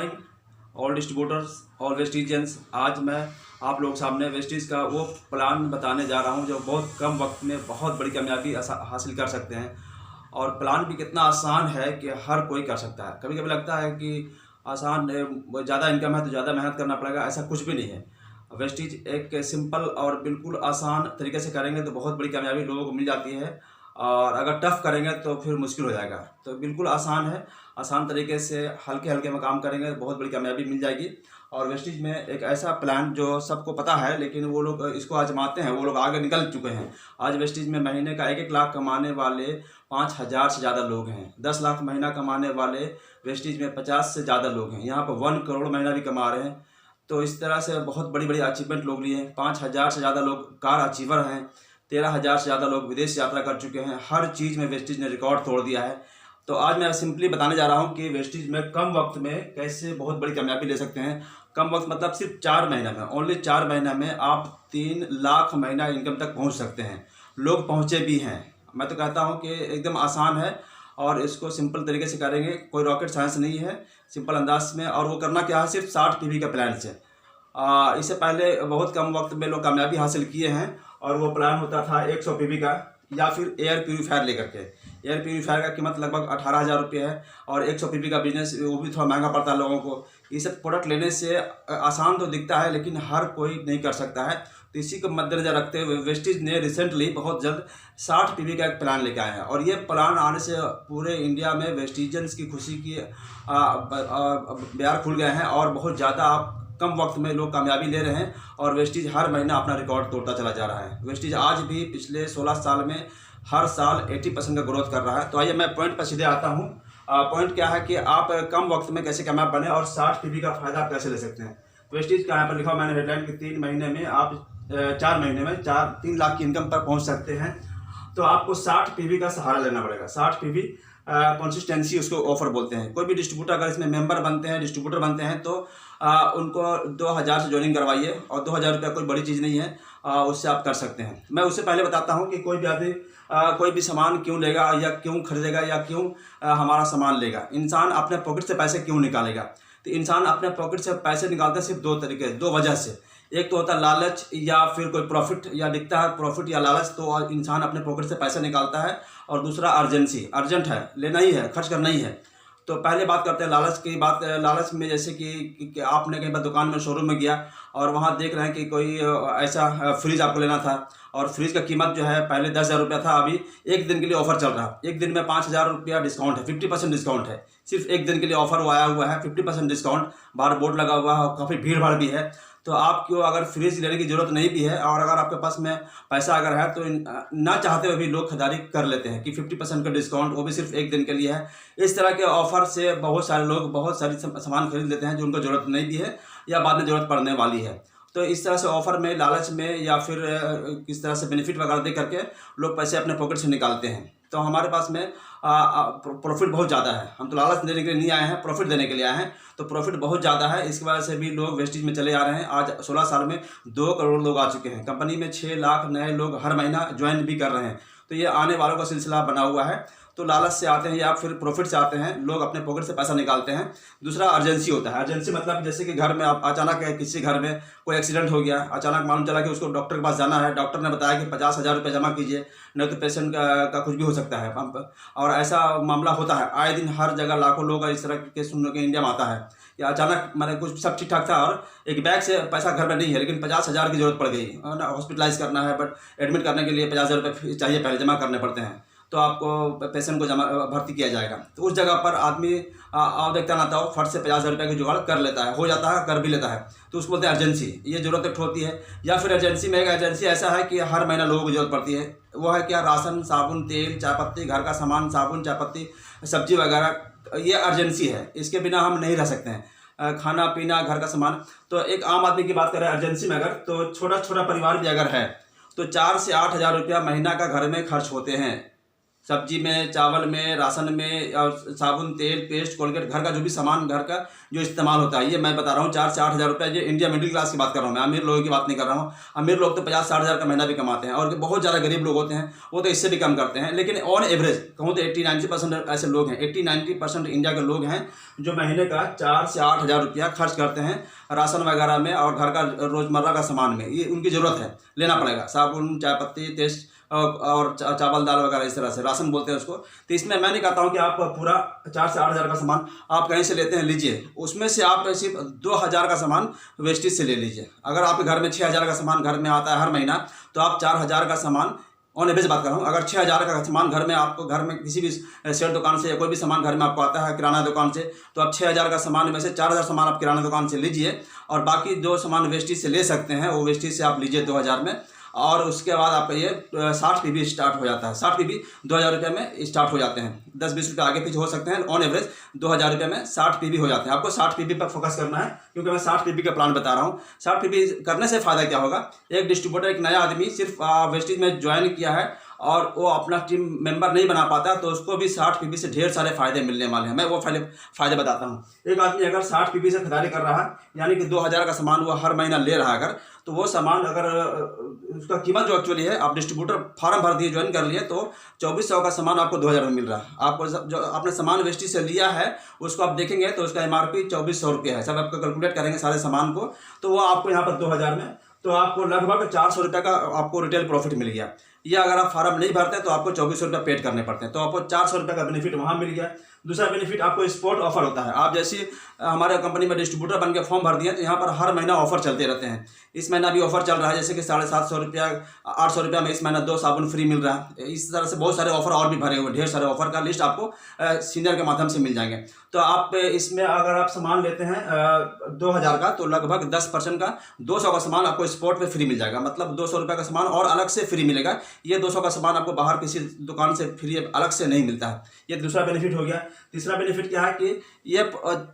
Morning all distributors, all Vestigians. आज मैं आप लोग सामने वेस्टिज का वो प्लान बताने जा रहा हूँ जो बहुत कम वक्त में बहुत बड़ी कामयाबी हासिल कर सकते हैं। और प्लान भी कितना आसान है कि हर कोई कर सकता है। कभी कभी लगता है कि आसान ज़्यादा इनकम है तो ज़्यादा मेहनत करना पड़ेगा, ऐसा कुछ भी नहीं है। वेस्टिज एक सिंपल और बिल्कुल आसान तरीके से करेंगे तो बहुत बड़ी कामयाबी लोगों को मिल जाती है, और अगर टफ करेंगे तो फिर मुश्किल हो जाएगा। तो बिल्कुल आसान है, आसान तरीके से हल्के हल्के में काम करेंगे तो बहुत बड़ी कामयाबी मिल जाएगी। और वेस्टिज में एक ऐसा प्लान जो सबको पता है लेकिन वो लोग इसको आजमाते हैं, वो लोग आगे निकल चुके हैं। आज वेस्टिज में महीने का 1-1 लाख कमाने वाले 5,000 से ज़्यादा लोग हैं। 10 लाख महीना कमाने वाले वेस्टिज में 50 से ज़्यादा लोग हैं। यहाँ पर 1 करोड़ महीना भी कमा रहे हैं। तो इस तरह से बहुत बड़ी बड़ी अचीवमेंट लोग लिए हैं। 5,000 से ज़्यादा लोग कार अचीवर हैं। 13,000 से ज़्यादा लोग विदेश यात्रा कर चुके हैं। हर चीज़ में वेस्टिज ने रिकॉर्ड तोड़ दिया है। तो आज मैं सिंपली बताने जा रहा हूं कि वेस्टिज में कम वक्त में कैसे बहुत बड़ी कामयाबी ले सकते हैं। कम वक्त मतलब सिर्फ 4 महीने में, ओनली 4 महीने में आप 3 लाख महीना इनकम तक पहुंच सकते हैं। लोग पहुंचे भी हैं। मैं तो कहता हूं कि एकदम आसान है और इसको सिंपल तरीके से करेंगे, कोई रॉकेट साइंस नहीं है, सिंपल अंदाज में। और वो करना क्या है, सिर्फ 60 पीवी का प्लान से। इससे पहले बहुत कम वक्त में लोग कामयाबी हासिल किए हैं और वो प्लान होता था 100 पीवी का, या फिर एयर प्यूरीफायर लेकर के। एयर प्यूरीफायर का कीमत लगभग 18,000 रुपये है और 100 पीवी का बिजनेस वो भी थोड़ा महंगा पड़ता है लोगों को। ये सब प्रोडक्ट लेने से आसान तो दिखता है लेकिन हर कोई नहीं कर सकता है। तो इसी को मद्देनजर रखते हुए वेस्टिज ने रिसेंटली बहुत जल्द 60 पीवी का एक प्लान लेके आया है। और ये प्लान आने से पूरे इंडिया में वेस्टिजियंस की खुशी की ब्यार खुल गए हैं और बहुत ज़्यादा आप कम वक्त में लोग कामयाबी ले रहे हैं। और वेस्टिज हर महीना अपना रिकॉर्ड तोड़ता चला जा रहा है। वेस्टिज आज भी पिछले 16 साल में हर साल 80% का ग्रोथ कर रहा है। तो आइए मैं पॉइंट पर सीधे आता हूँ। पॉइंट क्या है कि आप कम वक्त में कैसे कामयाब बने और 60 पीवी का फायदा आप कैसे ले सकते हैं। तो वेस्टिज का यहाँ पर लिखा मैंने हेडलाइन कि 3 महीने में आप 4 महीने में 3 लाख की इनकम पर पहुँच सकते हैं। तो आपको 60 पीवी का सहारा लेना पड़ेगा। 60 पीवी कंसिस्टेंसी उसको ऑफर बोलते हैं। कोई भी डिस्ट्रीब्यूटर अगर इसमें मेंबर बनते हैं, डिस्ट्रीब्यूटर बनते हैं तो उनको 2,000 से ज्वाइनिंग करवाइए और 2,000 रुपया कोई बड़ी चीज़ नहीं है, उससे आप कर सकते हैं। मैं उससे पहले बताता हूं कि कोई भी आदमी कोई भी सामान क्यों लेगा या क्यों खरीदेगा या क्यों हमारा सामान लेगा। इंसान अपने पॉकेट से पैसे क्यों निकालेगा। तो इंसान अपने पॉकेट से पैसे निकालते हैं सिर्फ 2 तरीके, 2 वजह से। एक तो होता है लालच या फिर कोई प्रॉफिट, या दिखता है प्रॉफिट या लालच तो इंसान अपने पॉकेट से पैसे निकालता है। और दूसरा अर्जेंसी, अर्जेंट है, लेना ही है, खर्च करना ही है। तो पहले बात करते हैं लालच की बात। लालच में जैसे कि आपने कहीं पर दुकान में, शोरूम में गया और वहाँ देख रहे हैं कि कोई ऐसा फ्रिज आपको लेना था और फ्रिज का कीमत जो है पहले 10,000 रुपया था, अभी एक दिन के लिए ऑफर चल रहा है। एक दिन में 5,000 रुपया डिस्काउंट है, 50% डिस्काउंट है। सिर्फ एक दिन के लिए ऑफर वो आया हुआ है, 50% डिस्काउंट। बाहर बोर्ड लगा हुआ है और काफ़ी भीड़ भाड़ भी है। तो आपको अगर फ्रिज लेने की ज़रूरत नहीं भी है और अगर आपके पास में पैसा अगर है तो ना चाहते हुए भी लोग खरीदारी कर लेते हैं कि 50% का डिस्काउंट, वो भी सिर्फ एक दिन के लिए है। इस तरह के ऑफर से बहुत सारे लोग बहुत सारी सामान खरीद लेते हैं जो उनको ज़रूरत नहीं भी है या बाद में ज़रूरत पड़ने वाली है। तो इस तरह से ऑफर में, लालच में या फिर किस तरह से बेनिफिट वगैरह दे करके लोग पैसे अपने पॉकेट से निकालते हैं। तो हमारे पास में प्रॉफिट बहुत ज़्यादा है। हम तो लालच देने के लिए नहीं आए हैं, प्रॉफिट देने के लिए आए हैं। तो प्रॉफिट बहुत ज़्यादा है, इसकी वजह से भी लोग वेस्टिज में चले आ रहे हैं। आज 16 साल में 2 करोड़ लोग आ चुके हैं। कंपनी में 6 लाख नए लोग हर महीना ज्वाइन भी कर रहे हैं। तो ये आने वालों का सिलसिला बना हुआ है। तो लालच से आते हैं या फिर प्रॉफिट से आते हैं, लोग अपने पॉकेट से पैसा निकालते हैं। दूसरा अर्जेंसी होता है। अर्जेंसी मतलब जैसे कि घर में आप अचानक किसी घर में कोई एक्सीडेंट हो गया, अचानक मालूम चला कि उसको डॉक्टर के पास जाना है, डॉक्टर ने बताया कि 50,000 रुपये जमा कीजिए, नहीं तो पेशेंट का कुछ भी हो सकता है। और ऐसा मामला होता है आए दिन, हर जगह लाखों लोग इस तरह के सुनने के इंडिया में आता है कि अचानक मैंने कुछ सब ठीक ठाक था और एक बैग से पैसा घर में नहीं है लेकिन 50,000 की जरूरत पड़ गई, हॉस्पिटलाइज करना है, बट एडमिट करने के लिए 50,000 रुपये चाहिए, पहले जमा करने पड़ते हैं। तो आपको पेशेंट को भर्ती किया जाएगा। तो उस जगह पर आदमी आओ देखता ना हो, फट से 50,000 रुपये की जुगाड़ कर लेता है, हो जाता है, कर भी लेता है। तो उसको बोलते हैं अर्जेंसी। ये जरूरत एक होती है। या फिर एजेंसी में एक एजेंसी ऐसा है कि हर महीना लोगों की जरूरत पड़ती है। वो है क्या, राशन, साबुन, तेल, चाय पत्ती, घर का सामान, साबुन, चाय पत्ती, सब्जी वगैरह। ये अर्जेंसी है, इसके बिना हम नहीं रह सकते हैं। खाना पीना, घर का सामान। तो एक आम आदमी की बात करें अर्जेंसी में अगर, तो छोटा छोटा परिवार भी अगर है तो 4 से 8 हज़ार रुपया महीना का घर में खर्च होते हैं। सब्जी में, चावल में, राशन में, और साबुन, तेल, पेस्ट, कोलगेट, घर का जो भी सामान घर का जो इस्तेमाल होता है, ये मैं बता रहा हूँ 4 से 8 हज़ार रुपये। ये इंडिया मिडिल क्लास की बात कर रहा हूँ मैं, अमीर लोगों की बात नहीं कर रहा हूँ। अमीर लोग तो 50-60 हज़ार का महीना भी कमाते हैं, और बहुत ज़्यादा गरीब लोग होते हैं वो तो इससे भी कम करते हैं। लेकिन ऑन एवरेज कहूँ तो 80-90% ऐसे लोग हैं, 80-90% इंडिया के लोग हैं जो महीने का 4 से 8 हज़ार रुपया खर्च करते हैं राशन वगैरह में और घर का रोज़मर्रा का सामान में। ये उनकी ज़रूरत है, लेना पड़ेगा। साबुन, चाय पत्ती, तेल और चावल दाल वगैरह, इस तरह से राशन बोलते हैं उसको। तो इसमें मैं नहीं कहता हूँ कि आप पूरा 4 से 8 हज़ार का सामान आप कहीं से लेते हैं लीजिए, उसमें से आप सिर्फ 2 हज़ार का सामान वेस्टेज से ले लीजिए। अगर आपके घर में 6 हज़ार का सामान घर में आता है हर महीना, तो आप 4 हज़ार का सामान ऑन एवरेज बात कर रहा हूँ। अगर 6 हज़ार का सामान घर में आपको घर में किसी भी शेयर दुकान से या कोई भी सामान घर में आपको आता है किराना दुकान से, तो आप 6 हज़ार का सामान में से 4 हज़ार सामान आप किराना दुकान से लीजिए, और बाकी जो सामान वेस्टेज से ले सकते हैं वो वेस्टेज से आप लीजिए 2 हज़ार में। और उसके बाद आपका ये 60 पीबी स्टार्ट हो जाता है। 60 पीबी 2 हज़ार रुपये में स्टार्ट हो जाते हैं। 10-20 रुपये आगे पीछे हो सकते हैं, ऑन एवरेज 2 हज़ार रुपये में 60 पीबी हो जाते हैं। आपको 60 पीबी पर फोकस करना है, क्योंकि मैं 60 पीबी का प्लान बता रहा हूँ। 60 पीबी करने से फ़ायदा क्या होगा, एक डिस्ट्रीब्यूटर, एक नया आदमी सिर्फ वेस्टेज में ज्वाइन किया है और वो अपना टीम मेंबर नहीं बना पाता, तो उसको भी 60 पीबी से ढेर सारे फायदे मिलने वाले हैं। मैं वो फायदे बताता हूँ। एक आदमी अगर 60 पीबी से खरीदारी कर रहा है, यानी कि 2 हज़ार का सामान वो हर महीना ले रहा है अगर, तो वो सामान अगर उसका कीमत जो एक्चुअली है, आप डिस्ट्रीब्यूटर फार्म भर दिए, ज्वाइन कर लिए, तो 2400 का सामान आपको 2 हज़ार में मिल रहा है। आपको जो आपने सामान वेस्टेज से लिया है उसको आप देखेंगे तो उसका MRP 2400 रुपये है। सब आपको कैलकुलेट करेंगे सारे सामान को, तो वो आपको यहाँ पर 2 हज़ार में, तो आपको लगभग 400 रुपये का आपको रिटेल प्रॉफिट मिल गया। या अगर आप फार्म नहीं भरते तो आपको 2400 रुपये पेड करने पड़ते हैं, तो आपको 400 रुपये का बेनिफिट वहाँ मिल गया। दूसरा बेनिफिट आपको स्पॉट ऑफर होता है। आप जैसे हमारे कंपनी में डिस्ट्रीब्यूटर बन के फॉर्म भर दिए, तो यहाँ पर हर महीना ऑफर चलते रहते हैं। इस महीना भी ऑफर चल रहा है, जैसे कि 750 रुपया, 800 रुपया में इस महीना 2 साबुन फ्री मिल रहा है। इस तरह से बहुत सारे ऑफर और भी भरे हुए, ढेर सारे ऑफर का लिस्ट आपको सीनियर के माध्यम से मिल जाएंगे। तो आप इसमें अगर आप सामान लेते हैं 2 हज़ार का, तो लगभग 10% का 200 का सामान आपको स्पॉट पे फ्री मिल जाएगा। मतलब 200 रुपये का सामान और अलग से फ्री मिलेगा। ये 200 का सामान आपको बाहर किसी दुकान से फ्री अलग से नहीं मिलता है। ये दूसरा बेनिफिट हो गया। तीसरा बेनिफिट क्या है कि ये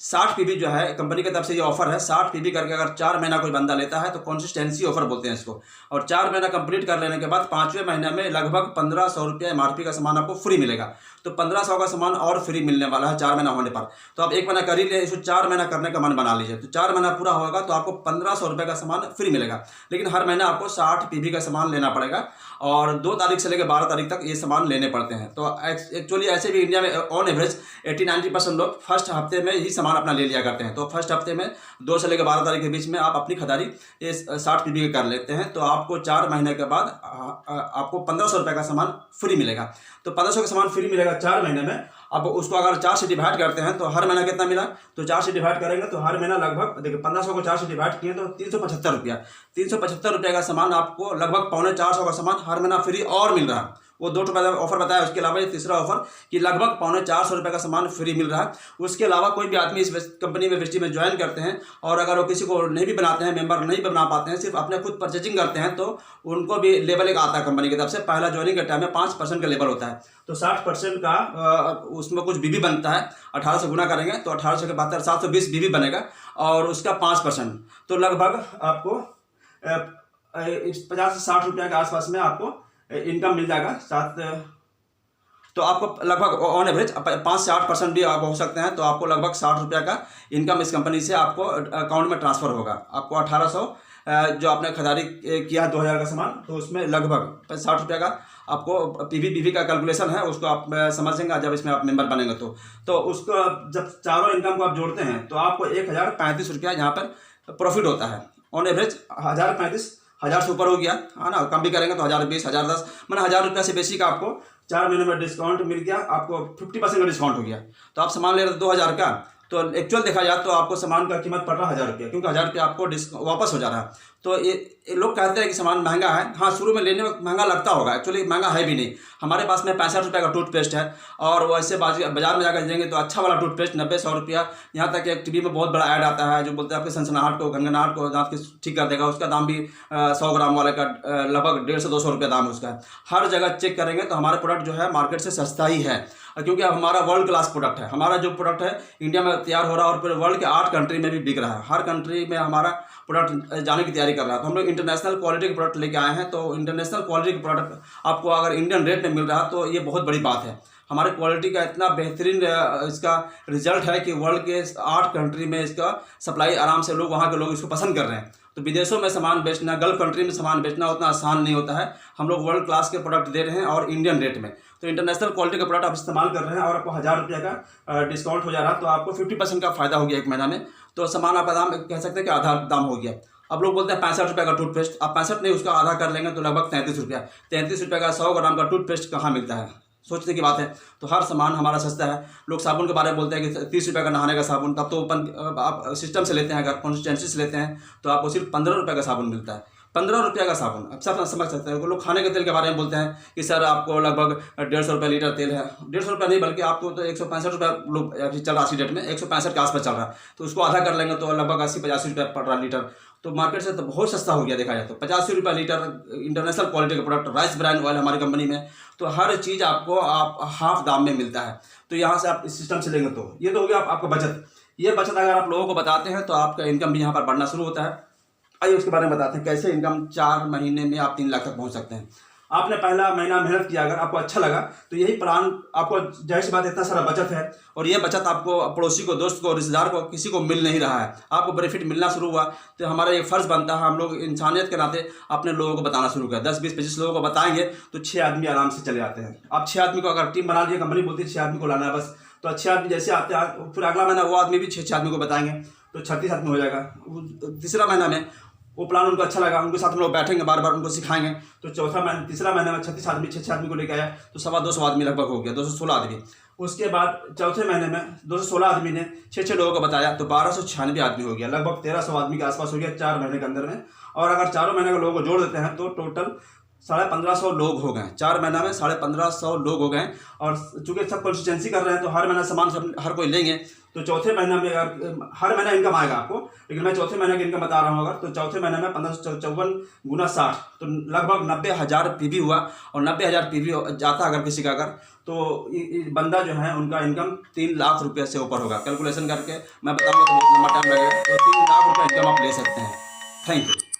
60 पीबी जो है कंपनी की तरफ से ये ऑफर है। 60 पीबी करके अगर 4 महीना कोई बंदा लेता है तो कंसिस्टेंसी ऑफर बोलते हैं इसको, और 4 महीना कंप्लीट कर लेने के बाद 5वें महीने में लगभग 1500 रुपये MRP का सामान आपको फ्री मिलेगा। तो 1500 का सामान और फ्री मिलने वाला है 4 महीना होने पर। तो आप 1 महीना कर ही ले, इसको 4 महीना करने का मन बना लीजिए। तो 4 महीना पूरा होगा तो आपको 1500 रुपये का सामान फ्री मिलेगा। लेकिन हर महीना आपको 60 पीबी का सामान लेना पड़ेगा, और 2 तारीख से लेकर 12 तारीख तक ये सामान लेने पड़ते हैं। तो एक्चुअली ऐसे भी इंडिया में ऑन एवरेज 80-90% लोग फर्स्ट हफ्ते में ही सामान अपना ले लिया करते हैं। तो फर्स्ट हफ्ते में 2 से लेकर 12 तारीख के बीच में आप अपनी खरीदारी ये 60 पीबी कर लेते हैं, तो आपको 4 महीने के बाद आपको 1500 रुपये का सामान फ्री मिलेगा। तो 1500 का सामान फ्री मिलेगा 4 महीने में। अब उसको अगर 4 से डिवाइड करते हैं तो हर महीना कितना मिला, तो 4 से डिवाइड करेंगे तो हर महीना लगभग देखिए 1500 को 4 से डिवाइड किए तो 375 रुपया। 375 रुपये का सामान आपको लगभग 325 का सामान हर महीना फ्री और मिल रहा है। वो 2 ऑफर बताया, उसके अलावा ये तीसरा ऑफर कि लगभग 450 रुपये का सामान फ्री मिल रहा है। उसके अलावा कोई भी आदमी इस कंपनी में वेस्टेज में ज्वाइन करते हैं, और अगर वो किसी को नहीं भी बनाते हैं, मेंबर नहीं बना पाते हैं, सिर्फ अपने खुद परचेजिंग करते हैं, तो उनको भी लेवल एक आता है कंपनी की तरफ से। पहला ज्वाइनिंग के टाइम में 5% का लेवल होता है, तो 60% का उसमें कुछ बीबी बनता है। 18 से गुना करेंगे तो 18 से 72 720 बीबी बनेगा, और उसका 5%, तो लगभग आपको 50 से 60 रुपये के आसपास में आपको इनकम मिल जाएगा। तो आपको लगभग ऑन एवरेज 5 से 8% भी आप हो सकते हैं, तो आपको लगभग 60 रुपये का इनकम इस कंपनी से आपको अकाउंट में ट्रांसफ़र होगा। आपको 1800 जो आपने खरीदारी किया 2 हज़ार का सामान, तो उसमें लगभग 60 रुपये का आपको पीवी का कैलकुलेशन है, उसको आप समझेंगे जब इसमें आप मेंबर बनेंगे। तो उसको जब चारों इनकम को आप जोड़ते हैं तो आपको 1035 रुपया यहाँ पर प्रॉफिट होता है। ऑन एवरेज 1035, 1000 से ऊपर हो गया है ना, कम भी करेंगे तो 1020, 1010, मैंने 1000 रुपये से बेसी का आपको 4 महीने में डिस्काउंट मिल गया। आपको 50% का डिस्काउंट हो गया। तो आप सामान ले रहे थे 2000 का, तो एक्चुअल देखा जाए तो आपको सामान का कीमत पड़ रहा है 1000 रुपये, क्योंकि 1000 रुपये आपको वापस हो जा रहा है। तो ये लोग कहते हैं कि सामान महंगा है। हाँ, शुरू में लेने में महंगा लगता होगा, एक्चुअली महंगा है भी नहीं। हमारे पास में 65 रुपये का टूथपेस्ट है, और वैसे बाजार में जाकर देंगे तो अच्छा वाला टूथपेस्ट 90-100 रुपया। यहाँ तक कि एक टीवी में बहुत बड़ा ऐड आता है जो बोलते हैं आपके सनसनाहट को, गनगनाहट को, दांत की ठीक कर देगा। उसका दाम भी 100 ग्राम वाले का लगभग 150 से 200 रुपये दाम उसका है। हर जगह चेक करेंगे तो हमारा प्रोडक्ट जो है मार्केट से सस्ता ही है। क्योंकि अब हमारा वर्ल्ड क्लास प्रोडक्ट है। हमारा जो प्रोडक्ट है इंडिया में तैयार हो रहा है और पूरे वर्ल्ड के 8 कंट्री में भी बिक रहा है। हर कंट्री में हमारा प्रोडक्ट जाने की तैयारी कर रहा है। तो हम लोग इंटरनेशनल क्वालिटी के प्रोडक्ट लेके आए हैं। तो इंटरनेशनल क्वालिटी के प्रोडक्ट आपको अगर इंडियन रेट में मिल रहा है तो ये बहुत बड़ी बात है। हमारे क्वालिटी का इतना बेहतरीन इसका रिजल्ट है कि वर्ल्ड के 8 कंट्री में इसका सप्लाई आराम से लोग, वहाँ के लोग इसको पसंद कर रहे हैं। तो विदेशों में सामान बेचना, गल्फ कंट्री में सामान बेचना उतना आसान नहीं होता है। हम लोग वर्ल्ड क्लास के प्रोडक्ट दे रहे हैं और इंडियन रेट में। तो इंटरनेशनल क्वालिटी का प्रोडक्ट आप इस्तेमाल कर रहे हैं और आपको 1000 रुपये का डिस्काउंट हो जा रहा है। तो आपको 50% का फायदा हो गया 1 महीना में। तो सामान आपका दाम कह सकते हैं कि आधा दाम हो गया। अब लोग बोलते हैं 65 रुपये का टूथपेस्ट, आप 65 नहीं उसका आधा कर लेंगे तो लगभग 33 रुपया। 33 रुपये का 100 ग्राम का टूथपेस्ट कहाँ मिलता है, सोचने की बात है। तो हर सामान हमारा सस्ता है। लोग साबुन के बारे में बोलते हैं कि 30 रुपये का नहाने का साबुन, तब तो ओपन आप सिस्टम से लेते हैं, अगर कंसिस्टेंसी से लेते हैं तो आपको सिर्फ 15 रुपये का साबुन मिलता है। 15 रुपये का साबुन, अब सब समझ सकते हैं। लोग खाने के तेल के बारे में बोलते हैं कि सर आपको लगभग 150 रुपये लीटर तेल है। 150 रुपये नहीं बल्कि आपको तो 165 रुपये लोग अभी चल रहा है, डेट में 165 के आसपास चल रहा है। तो उसको आधा कर लेंगे तो लगभग 80-85 रुपये पड़ रहा लीटर। तो मार्केट से तो बहुत सस्ता हो गया देखा जाए तो। 85 रुपये लीटर इंटरनेशनल क्वालिटी का प्रोडक्ट, राइस ब्रांड ऑयल हमारी कंपनी में। तो हर चीज़ आपको आप हाफ दाम में मिलता है। तो यहाँ से आप इस सिस्टम से लेंगे तो ये तो हो गया आपका बचत। ये बचत अगर आप लोगों को बताते हैं तो आपका इनकम भी यहाँ पर बढ़ना शुरू होता है। आइए उसके बारे में बताते हैं कैसे इनकम 4 महीने में आप 3 लाख तक पहुँच सकते हैं। आपने पहला महीना मेहनत किया, अगर आपको अच्छा लगा तो यही प्लान आपको, जाहिर सी बात इतना सारा बचत है और ये बचत आपको पड़ोसी को, दोस्त को, रिश्तेदार को, किसी को मिल नहीं रहा है। आपको बेनिफिट मिलना शुरू हुआ तो हमारा ये फ़र्ज़ बनता है, हम लोग इंसानियत के नाते अपने लोगों को बताना शुरू करें। 10, 20, 25 लोगों को बताएंगे तो 6 आदमी आराम से चले आते हैं। आप 6 आदमी को अगर टीम बना लीजिए, कंपनी बोलती है 6 आदमी को लाना है बस, तो 6 आदमी जैसे आते हैं फिर अगला महीना वो आदमी भी 6 आदमी को बताएंगे तो 36 आदमी हो जाएगा। तीसरा महीना में वो प्लान उनको अच्छा लगा, उनके साथ हम लोग बैठेंगे, बार बार उनको सिखाएंगे। तो तीसरा महीना में 36 आदमी 6 आदमी को लेकर आया तो 250 आदमी लगभग हो गया, 216 आदमी। उसके बाद चौथे महीने में 216 आदमी ने 6 लोगों को बताया तो 1296 आदमी हो गया, लगभग 1300 आदमी के आसपास हो गया 4 महीने के अंदर में। और अगर 4 महीने के लोगों को जोड़ देते हैं तो टोटल 1550 लोग हो गए। 4 महीना में 1550 लोग हो गए। और चूंकि सब कंसिस्टेंसी कर रहे हैं तो हर महीना सामान सब हर कोई लेंगे। तो चौथे महीना में अगर हर महीना इनकम आएगा आपको, लेकिन मैं चौथे महीने की इनकम बता रहा हूँ। अगर तो चौथे महीने में 1554 गुना 60 तो लगभग 90,000 पीवी हुआ। और 90,000 पीवी जाता अगर किसी का, अगर तो बंदा जो है उनका इनकम 3 लाख रुपये से ऊपर होगा। कैलकुलेशन करके मैं बताऊँगा तो बहुत लंबा टाइम लगेगा। तो 3 लाख रुपये इनकम आप ले सकते हैं। Thank you.